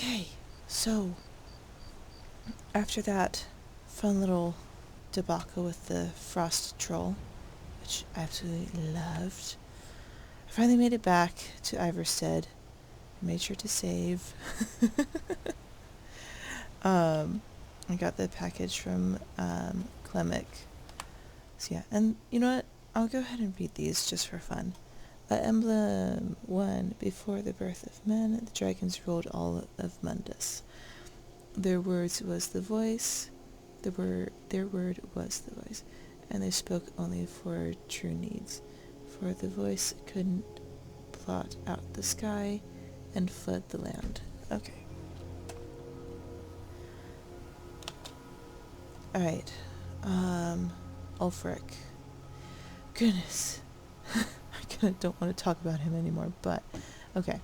Okay, so after that fun little debacle with the frost troll, which I absolutely loved, I finally made it back to Iverstead. Made sure to save. I got the package from Clemic. So yeah, and you know what? I'll go ahead and read these just for fun. Emblem 1. Before the birth of men, the dragons ruled all of Mundus. Their words was the voice, their word was the voice, and they spoke only for true needs. For the voice couldn't blot out the sky and flood the land. Okay. Alright. Ulfric. Goodness. I kinda don't want to talk about him anymore, but okay.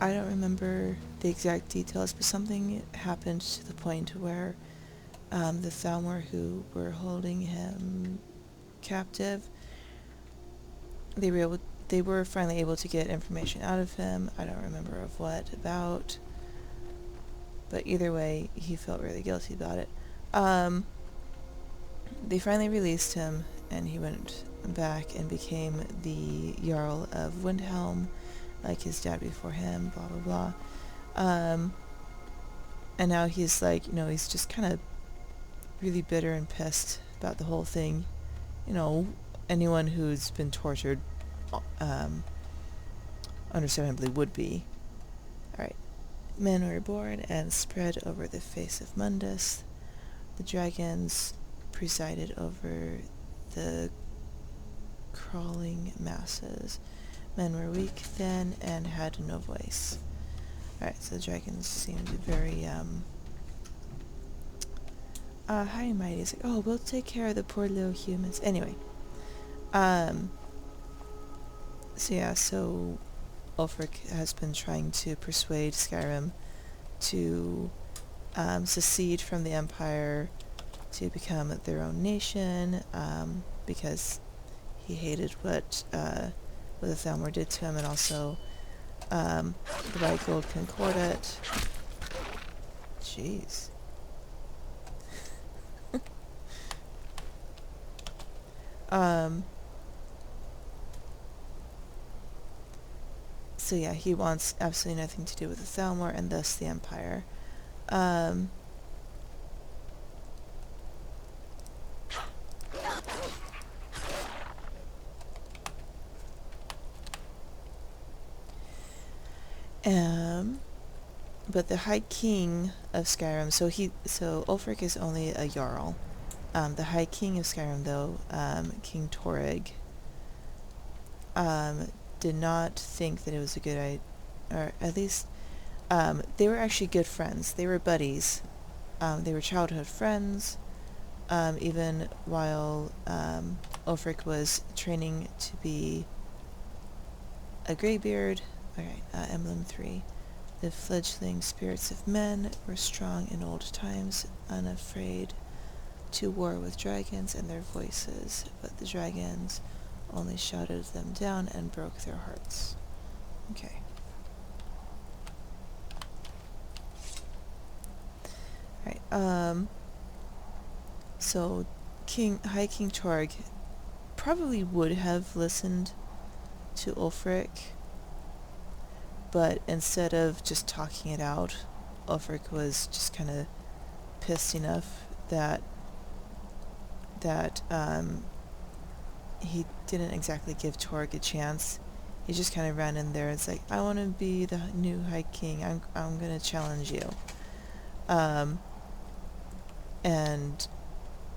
I don't remember the exact details, but something happened to the point where the Thalmor who were holding him captive, they were finally able to get information out of him. I don't remember of what about, but either way, he felt really guilty about it. They finally released him, and he went back and became the Jarl of Windhelm, like his dad before him, blah blah blah. And now he's like, he's just kind of really bitter and pissed about the whole thing. Anyone who's been tortured, understandably would be. Alright. Men were born and spread over the face of Mundus. The dragons presided over the crawling masses. Men were weak then and had no voice. Alright, so the dragons seemed very, high and mighty. It's like, oh, we'll take care of the poor little humans. Anyway. So Ulfric has been trying to persuade Skyrim to, secede from the Empire to become their own nation, because he hated what the Thalmor did to him, and also the White Gold Concordat. Jeez. So yeah, he wants absolutely nothing to do with the Thalmor and thus the Empire. But the High King of Skyrim, so Ulfric is only a Jarl. The High King of Skyrim, though, King Torrig, did not think that it was a good idea, or at least, they were actually good friends. They were buddies. They were childhood friends, even while Ulfric was training to be a Greybeard. Alright, Emblem 3. The fledgling spirits of men were strong in old times, unafraid to war with dragons and their voices, but the dragons only shouted them down and broke their hearts. Okay. Alright, so High King Torg probably would have listened to Ulfric, but instead of just talking it out, Ulfric was just kind of pissed enough that he didn't exactly give Torg a chance. He just kind of ran in there and it's like, I want to be the new High King. I'm going to challenge you. And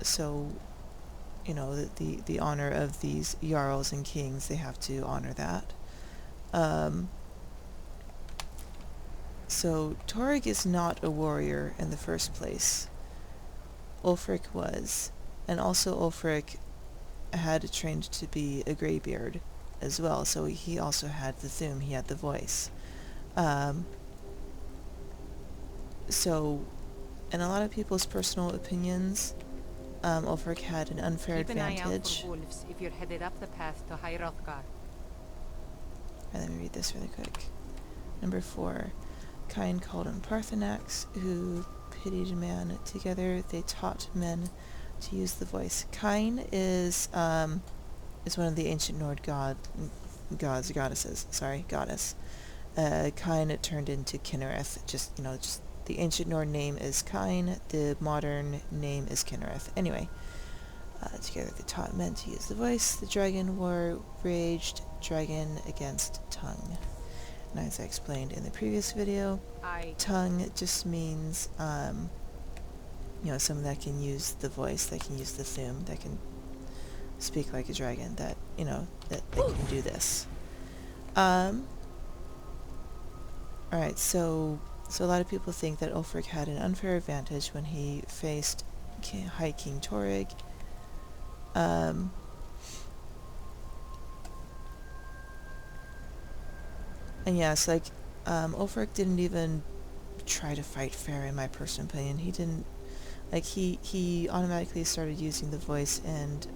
so, the honor of these Jarls and Kings, they have to honor that. So Torrig is not a warrior in the first place. Ulfric was. And also Ulfric had trained to be a Greybeard as well. So he also had the Thu'um, he had the voice. So, in a lot of people's personal opinions, Ulfric had an unfair Keep an eye out advantage. for wolves if you're headed up the path to High Hrothgar. Let me read this really quick. Number 4. Kine called on Parthenax, who pitied man. Together they taught men to use the voice. Kine is one of the ancient Nord goddesses. Kine turned into Kinnereth. Just the ancient Nord name is Kine. The modern name is Kinnereth. Anyway, together they taught men to use the voice. The dragon war raged, dragon against tongue. And as I explained in the previous video, tongue just means, someone that can use the voice, that can use the Thu'um, that can speak like a dragon, that can do this. Alright, so a lot of people think that Ulfric had an unfair advantage when he faced High King Torrig. And yes, Ulfric didn't even try to fight fair, in my personal opinion. He didn't, he automatically started using the voice, and,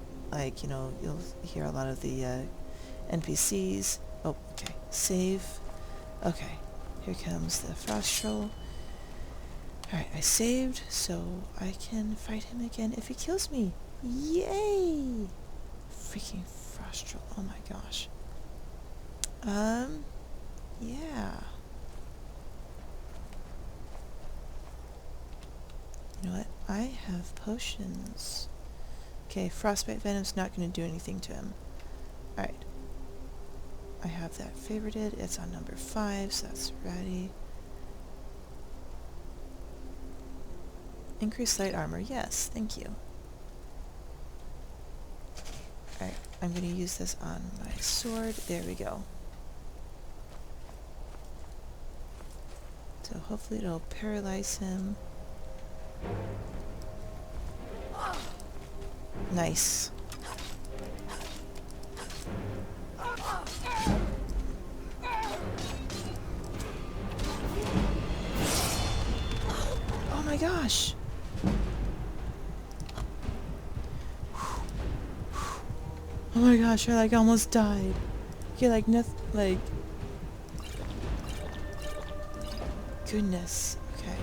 you'll hear a lot of the, NPCs. Oh, okay. Save. Okay. Here comes the Frost Troll. Alright, I saved, so I can fight him again if he kills me. Yay! Freaking Frost Troll. Oh my gosh. Yeah. You know what? I have potions. Okay, Frostbite Venom's not going to do anything to him. Alright. I have that favorited. It's on number 5, so that's ready. Increase light armor. Yes, thank you. Alright, I'm going to use this on my sword. There we go. So hopefully it'll paralyze him. Nice. Oh my gosh! Oh my gosh, I almost died. Okay, nothing, goodness. Okay.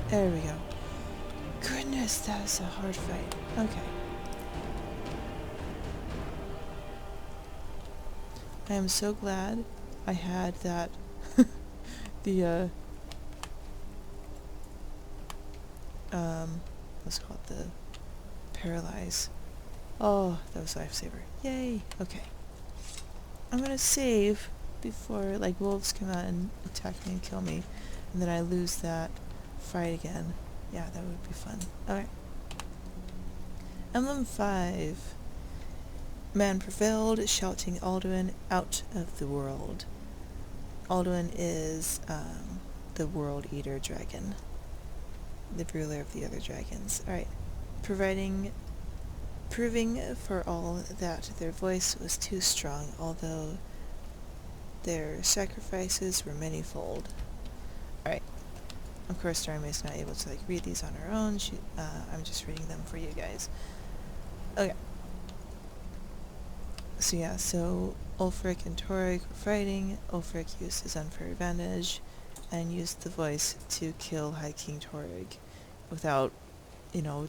There we go. Goodness, that was a hard fight. Okay. I am so glad I had that, let's call it the paralyze. Oh, that was a lifesaver. Yay! Okay. I'm gonna save before, wolves come out and attack me and kill me, and then I lose that fight again. Yeah, that would be fun. Alright. Emblem 5. Man prevailed, shouting Alduin out of the world. Alduin is the World Eater dragon, the ruler of the other dragons. Alright. Proving for all that their voice was too strong, although their sacrifices were manyfold. Alright. Of course, Daro'Mei's not able to read these on her own. I'm just reading them for you guys. Okay. So yeah, Ulfric and Torrig were fighting. Ulfric used his unfair advantage and used the voice to kill High King Torrig without,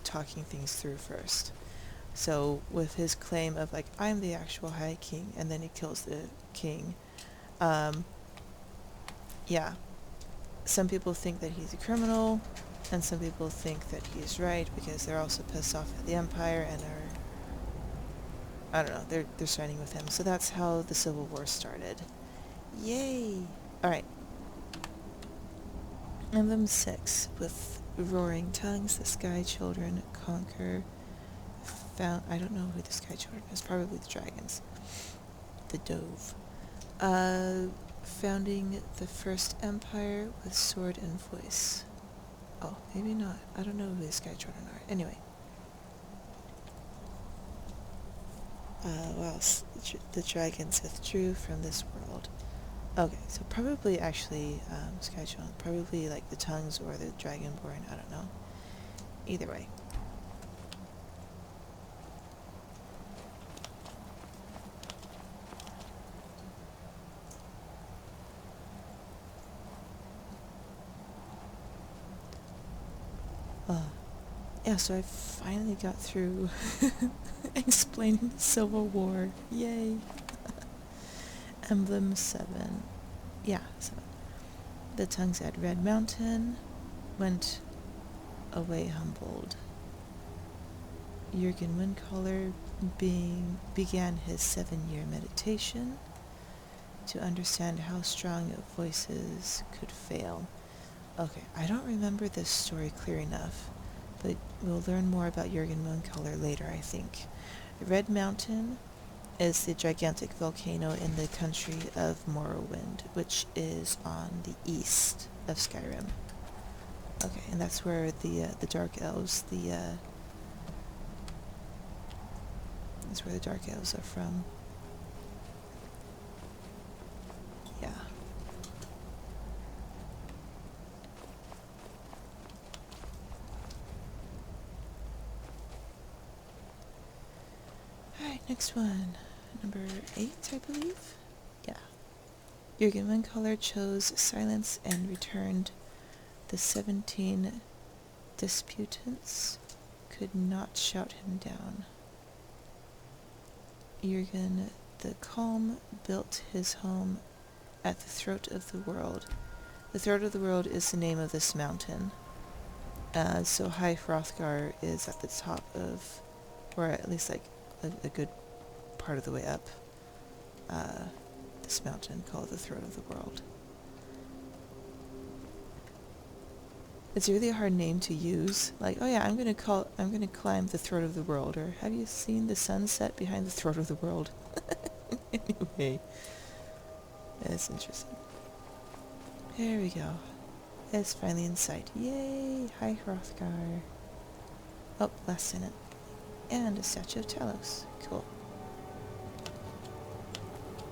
talking things through first. So with his claim of I'm the actual High King, and then he kills the king, yeah. Some people think that he's a criminal, and some people think that he's right because they're also pissed off at the Empire and are, I don't know, they're siding with him. So that's how the Civil War started. Yay! Alright. Emblem 6. With roaring tongues, the Sky Children conquer. I don't know who the Sky Children is. Probably the dragons. the Dove. Founding the first empire with sword and voice. Oh, maybe not. I don't know who these Sky Children are. Anyway. Wow, the dragons withdrew from this world. Okay, so probably actually Sky Children, probably like the tongues or the Dragonborn, I don't know. Either way. Yeah, so I finally got through explaining the Civil War. Yay! Emblem 7. Yeah, 7. The tongues at Red Mountain went away humbled. Jürgen Windcaller began his 7-year meditation to understand how strong voices could fail. Okay, I don't remember this story clear enough, but we'll learn more about Jürgen Windcaller later, I think. Red Mountain is the gigantic volcano in the country of Morrowind, which is on the east of Skyrim. Okay, and that's where the Dark Elves, that's where the Dark Elves are from. Yeah. Alright, next one. Number 8, I believe? Yeah. Jürgen Windcaller chose silence and returned. The 17 disputants could not shout him down. Jürgen the Calm built his home at the throat of the world. The throat of the world is the name of this mountain. So High Hrothgar is at the top of, or at least like a good part of the way up this mountain called the throat of the world. It's a really hard name to use. Like, oh yeah, I'm gonna climb the throat of the world, or have you seen the sunset behind the throat of the world? Anyway, that's interesting. There we go. It's finally in sight. Yay! High Hrothgar. Oh, last Senate. And a statue of Talos. Cool.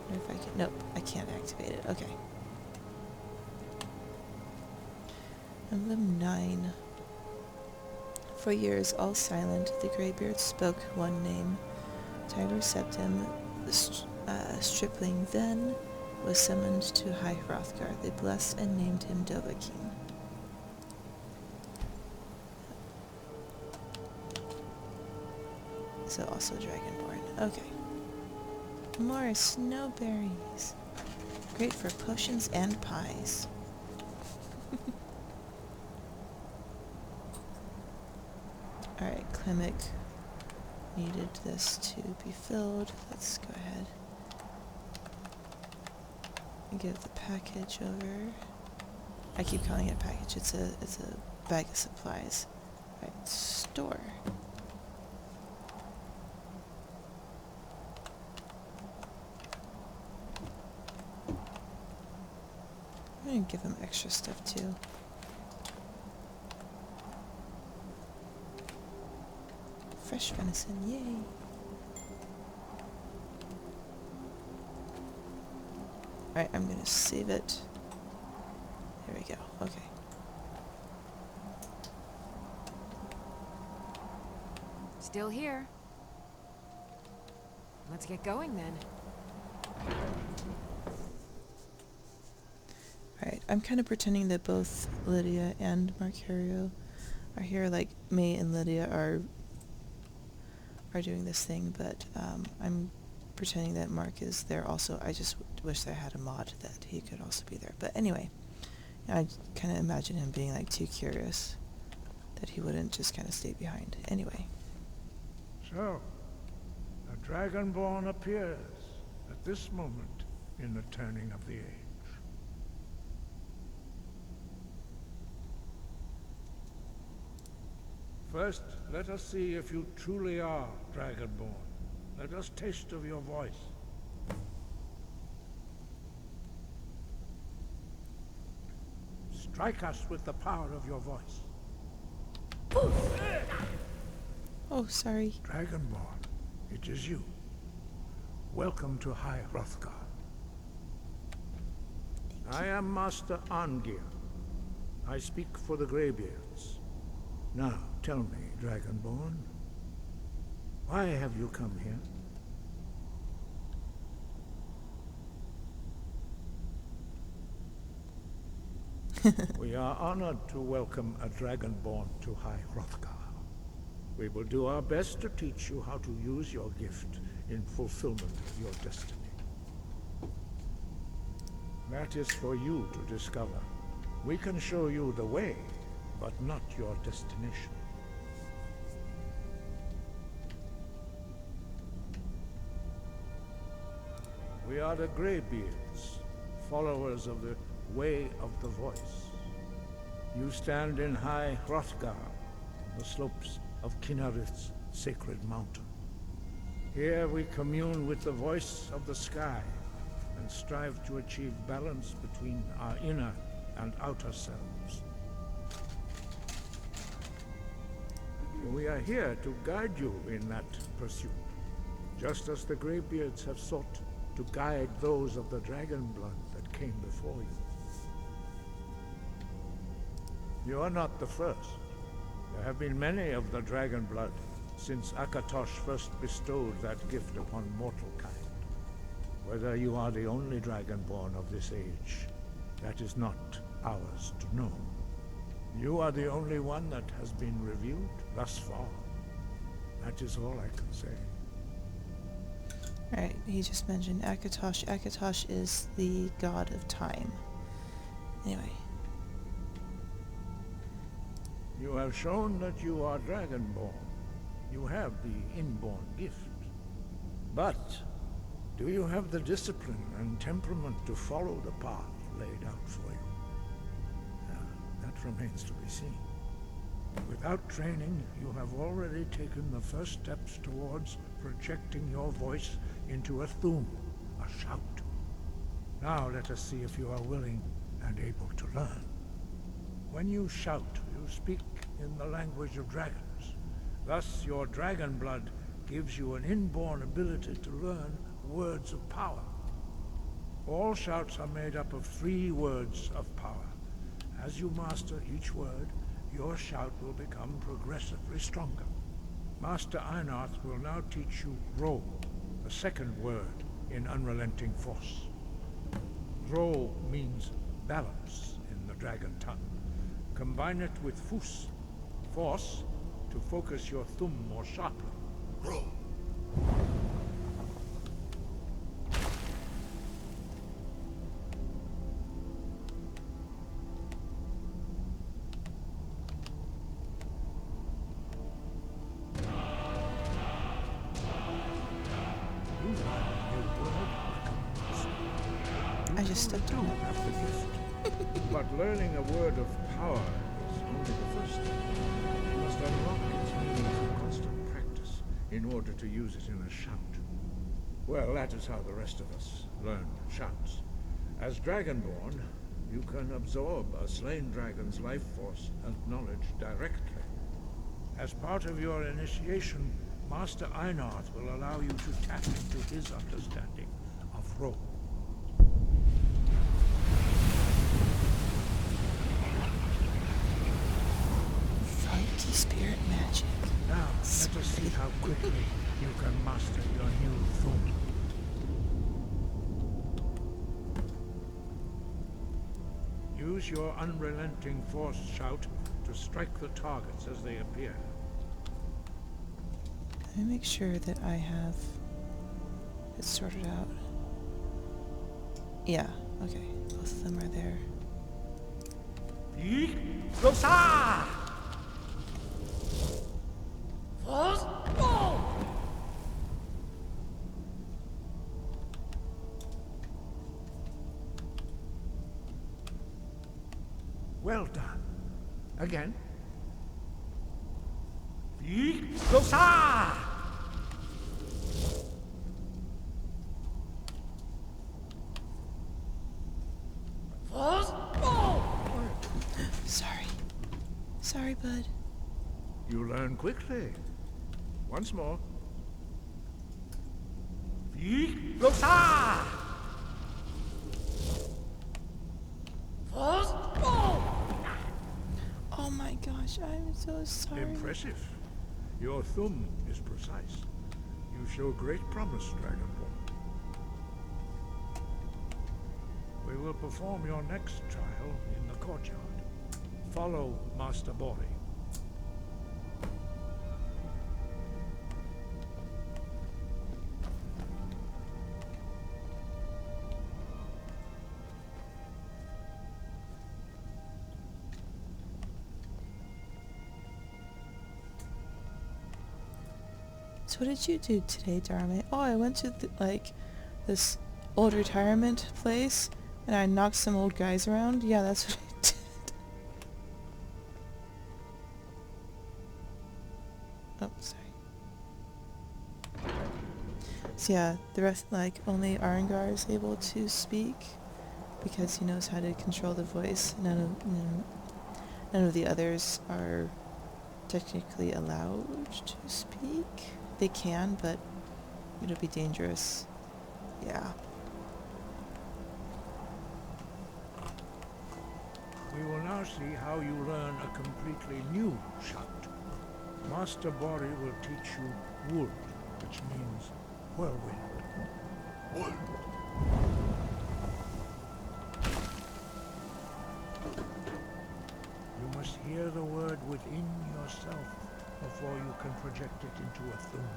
Wonder if I can... Nope, I can't activate it. Okay. Emblem 9. For years, all silent, the Greybeards spoke one name. Tyler Septim, the stripling, then was summoned to High Hrothgar. They blessed and named him Dovahkiin. So also Dragonborn. Okay. More snowberries. Great for potions and pies. Alright, Klimek needed this to be filled. Let's go ahead and give the package over. I keep calling it a package. It's a bag of supplies. Alright, store. I'm gonna give him extra stuff too. Fresh venison, yay! Alright, I'm gonna save it. There we go, okay. Still here. Let's get going then. Alright, I'm kind of pretending that both Lydia and Marcario are here, like May and Lydia are doing this thing, but I'm pretending that Mark is there also. I just wish I had a mod that he could also be there. But anyway, I kind of imagine him being like too curious that he wouldn't just kind of stay behind. Anyway. So, a Dragonborn appears at this moment in the turning of the age. First, let us see if you truly are Dragonborn. Let us taste of your voice. Strike us with the power of your voice. Oh, sorry. Dragonborn, it is you. Welcome to High Hrothgar. I am Master Arngir. I speak for the Greybeards. Now, tell me, Dragonborn, why have you come here? We are honored to welcome a Dragonborn to High Hrothgar. We will do our best to teach you how to use your gift in fulfillment of your destiny. That is for you to discover. We can show you the way, but not your destination. We are the Greybeards, followers of the Way of the Voice. You stand in High Hrothgar, on the slopes of Kinnarith's sacred mountain. Here we commune with the voice of the sky and strive to achieve balance between our inner and outer selves. We are here to guide you in that pursuit, just as the Greybeards have sought to guide those of the dragon blood that came before you. You are not the first. There have been many of the dragon blood since Akatosh first bestowed that gift upon mortal kind. Whether you are the only dragonborn of this age, that is not ours to know. You are the only one that has been revealed thus far. That is all I can say. Alright, he just mentioned Akatosh. Akatosh is the god of time. Anyway. You have shown that you are dragonborn. You have the inborn gift. But do you have the discipline and temperament to follow the path laid out for you? That remains to be seen. Without training, you have already taken the first steps towards projecting your voice into a thum, a shout. Now let us see if you are willing and able to learn. When you shout, you speak in the language of dragons. Thus, your dragon blood gives you an inborn ability to learn words of power. All shouts are made up of 3 words of power. As you master each word, your shout will become progressively stronger. Master Einarth will now teach you Ro, the second word in Unrelenting Force. Ro means balance in the dragon tongue. Combine it with Fus, force, to focus your thumb more sharply. Ro. I just stepped on it. Have the gift. But learning a word of power is only the first step. You must unlock its meaning through constant practice in order to use it in a shout. Well, that is how the rest of us learn shouts. As Dragonborn, you can absorb a slain dragon's life force and knowledge directly. As part of your initiation, Master Einarth will allow you to tap into his understanding of Ro. Funky spirit magic. Now, let us see how quickly you can master your new thum. Use your unrelenting force shout to strike the targets as they appear. Let me make sure that I have it sorted out. Yeah, okay. Both of them are there. Well done. Again. Sorry, bud. You learn quickly. Once more. Oh my gosh, I'm so sorry. Impressive. Your thumb is precise. You show great promise, Dragonborn. We will perform your next trial in the courtyard. Follow Master Bori. So what did you do today, Daro'Mei? Oh, I went to this old retirement place and I knocked some old guys around. Yeah, that's what I did. Oh, sorry. So yeah, the rest, only Arengar is able to speak because he knows how to control the voice. None of the others are technically allowed to speak. They can, but it'll be dangerous. Yeah. We will now see how you learn a completely new shout. Master Bori will teach you wood, which means whirlwind. Wood. You must hear the word within yourself before you can project it into a thum.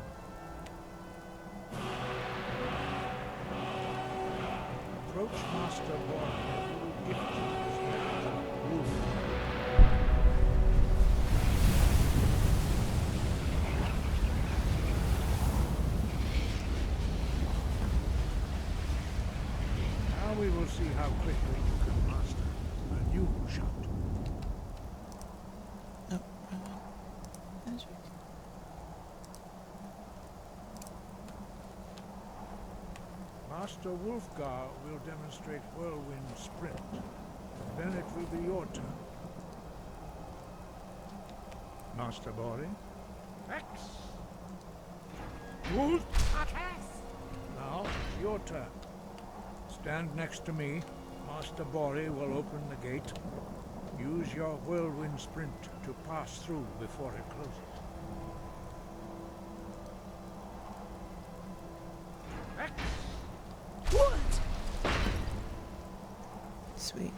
Approach Master Bori, who gifted his magic wood. Now we will see how quickly you can master a new shout. Oh, wrong one. Magic. Master Wulfgar will demonstrate whirlwind sprint. Then it will be your turn. Master Bori. X. Wolf. Now it's your turn. Stand next to me. Master Bori will open the gate. Use your whirlwind sprint to pass through before it closes. X. What? Sweet.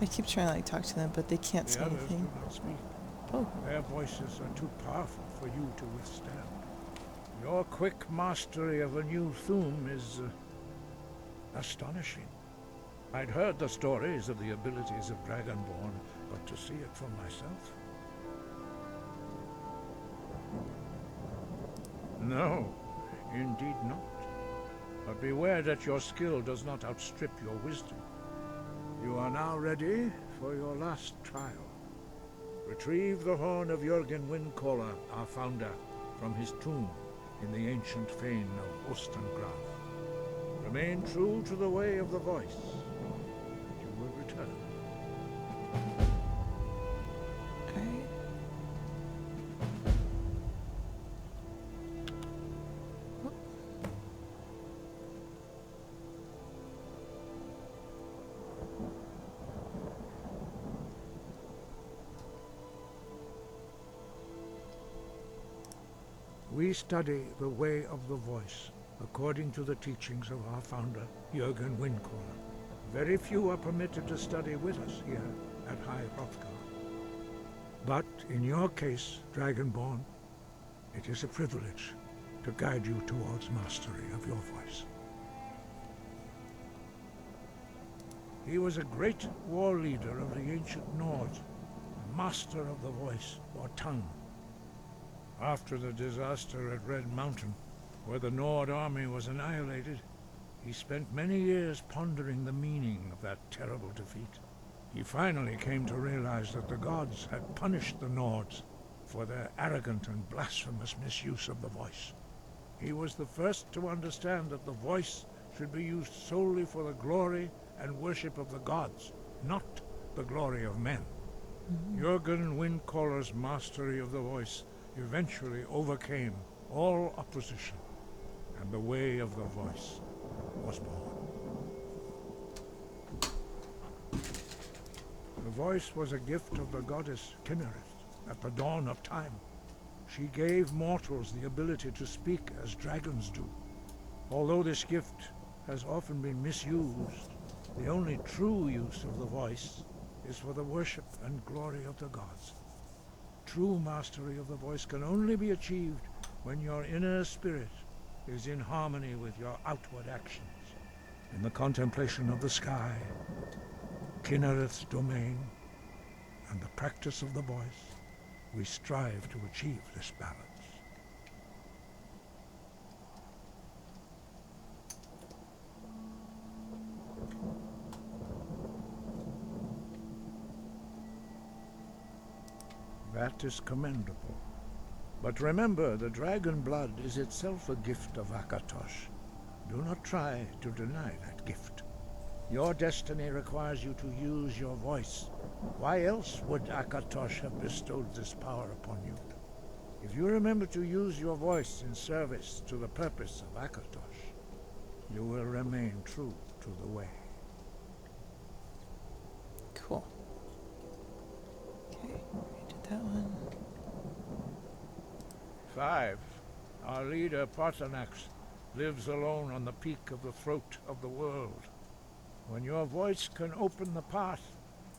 I keep trying to talk to them, but they can't say The others anything. do not speak. Oh, Their voices are too powerful for you to withstand. Your quick mastery of a new thum is astonishing. I'd heard the stories of the abilities of Dragonborn, but to see it for myself? No, indeed not. But beware that your skill does not outstrip your wisdom. You are now ready for your last trial. Retrieve the horn of Jürgen Windcaller, our founder, from his tomb in the ancient fane of Ostengraf. Remain true to the way of the voice, and you will return. alright. We study the way of the voice, according to the teachings of our founder, Jürgen Windcaller. Very few are permitted to study with us here at High Hrothgar. But in your case, Dragonborn, it is a privilege to guide you towards mastery of your voice. He was a great war leader of the ancient Nords, a master of the voice, or tongue. After the disaster at Red Mountain, where the Nord army was annihilated, he spent many years pondering the meaning of that terrible defeat. He finally came to realize that the gods had punished the Nords for their arrogant and blasphemous misuse of the voice. He was the first to understand that the voice should be used solely for the glory and worship of the gods, not the glory of men. Jürgen Windcaller's mastery of the voice eventually overcame all opposition, and the way of the voice was born. The voice was a gift of the goddess Kinnereth at the dawn of time. She gave mortals the ability to speak as dragons do. Although this gift has often been misused, the only true use of the voice is for the worship and glory of the gods. True mastery of the voice can only be achieved when your inner spirit is in harmony with your outward actions. In the contemplation of the sky, Kinnereth's domain, and the practice of the voice, we strive to achieve this balance. That is commendable. But remember, the dragon blood is itself a gift of Akatosh. Do not try to deny that gift. Your destiny requires you to use your voice. Why else would Akatosh have bestowed this power upon you? If you remember to use your voice in service to the purpose of Akatosh, you will remain true to the way. Cool. Okay, we did that one. 5. Our leader, Parthenax, lives alone on the peak of the throat of the world. When your voice can open the path,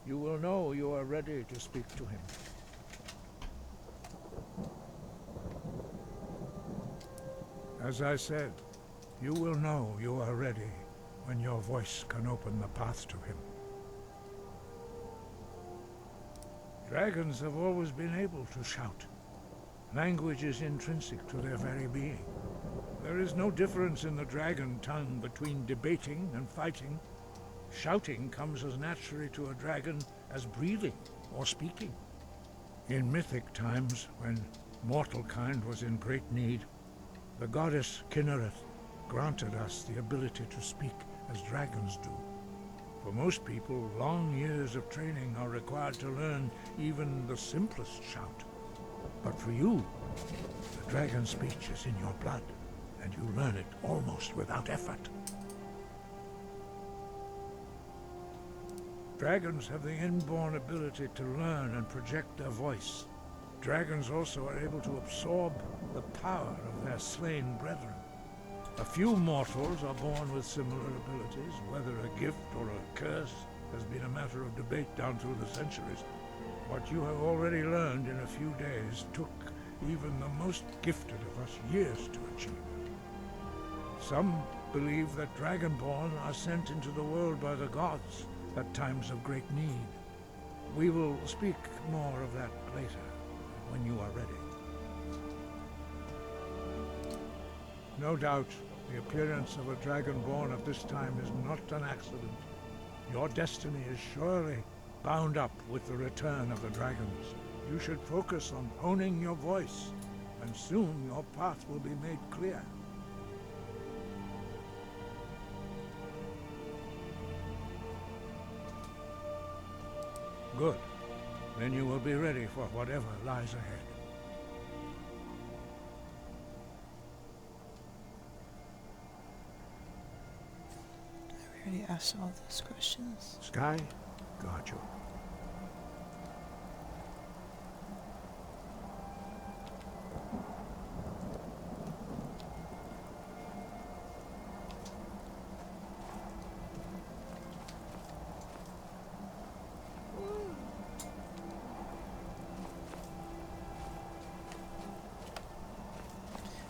you will know you are ready to speak to him. As I said, you will know you are ready when your voice can open the path to him. Dragons have always been able to shout. Language is intrinsic to their very being. There is no difference in the dragon tongue between debating and fighting. Shouting comes as naturally to a dragon as breathing or speaking. In mythic times, when mortal kind was in great need, the goddess Kinnereth granted us the ability to speak as dragons do. For most people, long years of training are required to learn even the simplest shout. But for you, the dragon speech is in your blood, and you learn it almost without effort. Dragons have the inborn ability to learn and project their voice. Dragons also are able to absorb the power of their slain brethren. A few mortals are born with similar abilities. Whether a gift or a curse has been a matter of debate down through the centuries. What you have already learned in a few days took even the most gifted of us years to achieve. Some believe that Dragonborn are sent into the world by the gods at times of great need. We will speak more of that later, when you are ready. No doubt, the appearance of a Dragonborn at this time is not an accident. Your destiny is surely bound up with the return of the dragons. You should focus on honing your voice, and soon your path will be made clear. Good. Then you will be ready for whatever lies ahead. I already asked all those questions. Sky, got you.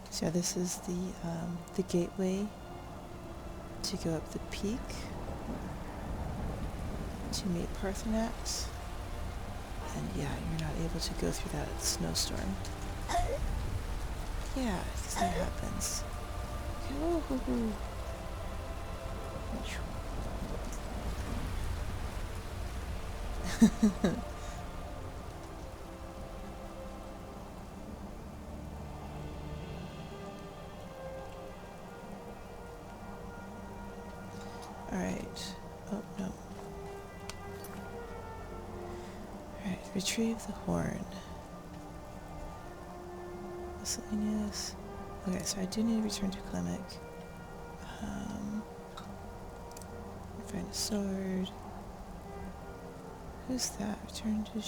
So this is the gateway to go up the peak to meet Parthenax. And yeah, you're not able to go through that snowstorm. Yeah, because that happens. Okay, Retrieve the horn. Miscellaneous. Okay, so I do need to return to Klimek. Find a sword. Who's that? Return to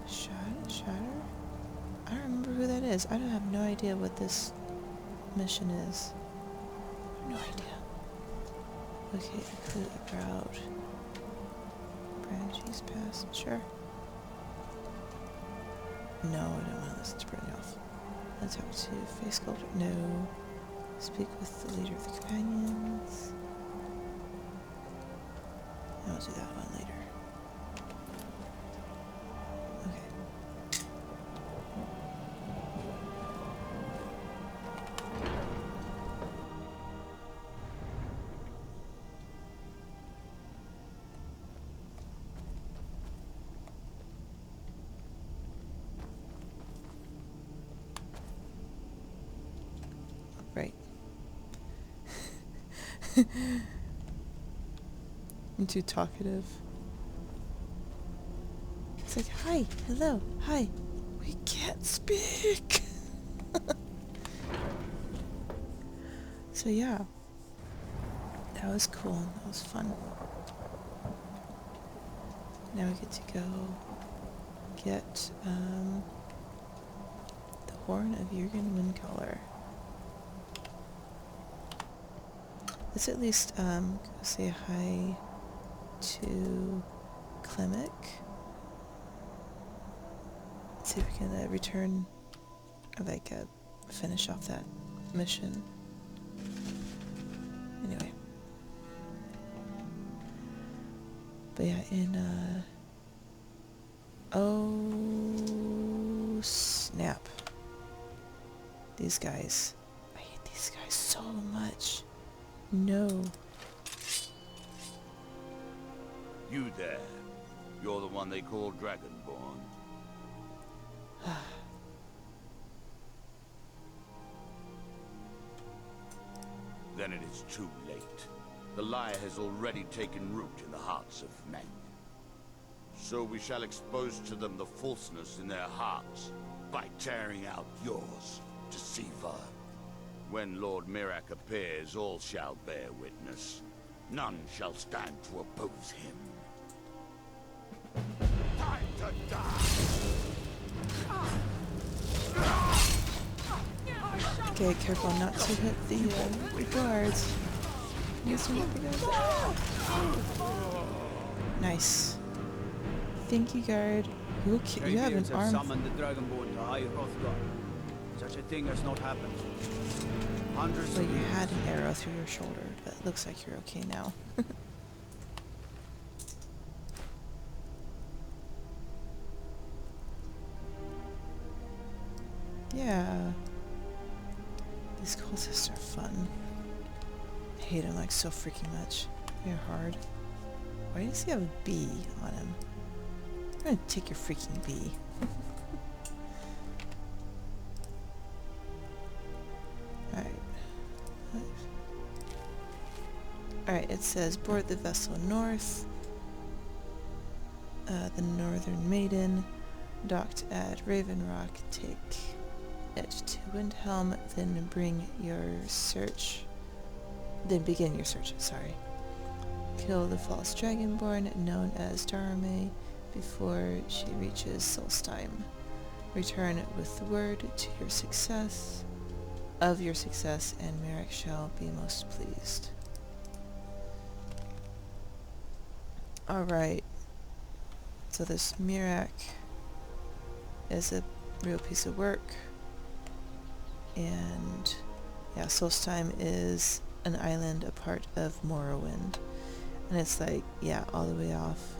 Shatter? I don't remember who that is. I don't have no idea what this mission is. No idea. Okay, include about Branchies Pass. Sure. No, I don't want to listen to Brynjolf. Let's talk to Face Sculptor. No. Speak with the leader of the companions. I'll do that one later. Okay. Right. I'm too talkative. It's like, hi, hello, hi. We can't speak. So yeah. That was cool. That was fun. Now we get to go get the Horn of Jürgen Windcaller. Let's at least go say hi to Klimek. Let's see if we can return, or like finish off that mission. Anyway. But yeah, in oh snap. These guys. I hate these guys so much. No. You there. You're the one they call Dragonborn. Then it is too late. The lie has already taken root in the hearts of men. So we shall expose to them the falseness in their hearts by tearing out yours, deceiver. When Lord Miraak appears, all shall bear witness. None shall stand to oppose him. Time to die! Okay, careful not to hit the guards. Yes, we hit the guards. Nice. Thank you, guard. You have an Greybeards arm. summoned the Dragonborn to High Hrothgar. Such a thing has not happened. Hundreds Well, of you years. had an arrow through your shoulder, but it looks like you're okay now. Yeah. These cultists are fun. I hate them like so freaking much. They're hard. Why does he have a bee on him? I'm gonna take your freaking bee. Alright. Alright, it says board the vessel north. The Northern Maiden docked at Raven Rock. Take it to Windhelm, then begin your search, sorry. Kill the false dragonborn known as Daro'Mei before she reaches Solstheim. Return with word to your success, and Miraak shall be most pleased. Alright. So this Miraak is a real piece of work. And yeah, Solstheim is an island, a part of Morrowind. And it's like, yeah, all the way off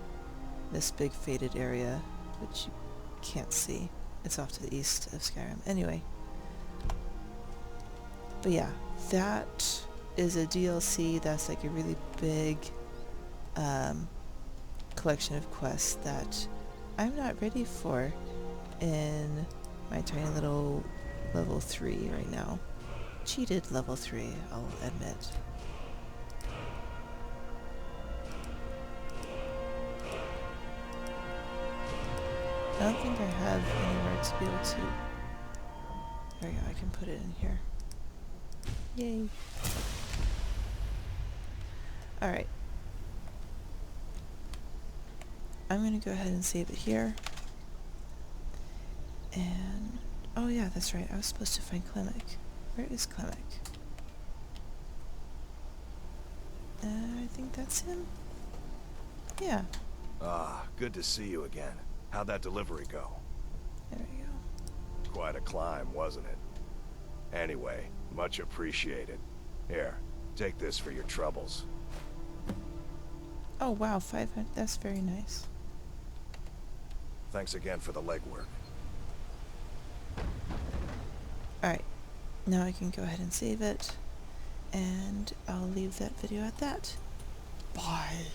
this big faded area, which you can't see. It's off to the east of Skyrim. Anyway. But yeah, that is a DLC that's like a really big collection of quests that I'm not ready for in my tiny little level 3 right now. Cheated level 3, I'll admit. don't think I have anywhere to be able to... There we go, I can put it in here. Yay. Alright. I'm gonna go ahead and save it here. And... oh yeah, that's right, I was supposed to find Clemic. Where is Clemic? I think that's him? Yeah. Ah, good to see you again. How'd that delivery go? There we go. Quite a climb, wasn't it? Anyway, much appreciated. Here, take this for your troubles. Oh wow, 500, that's very nice. Thanks again for the legwork. Alright, now I can go ahead and save it, and I'll leave that video at that. Bye!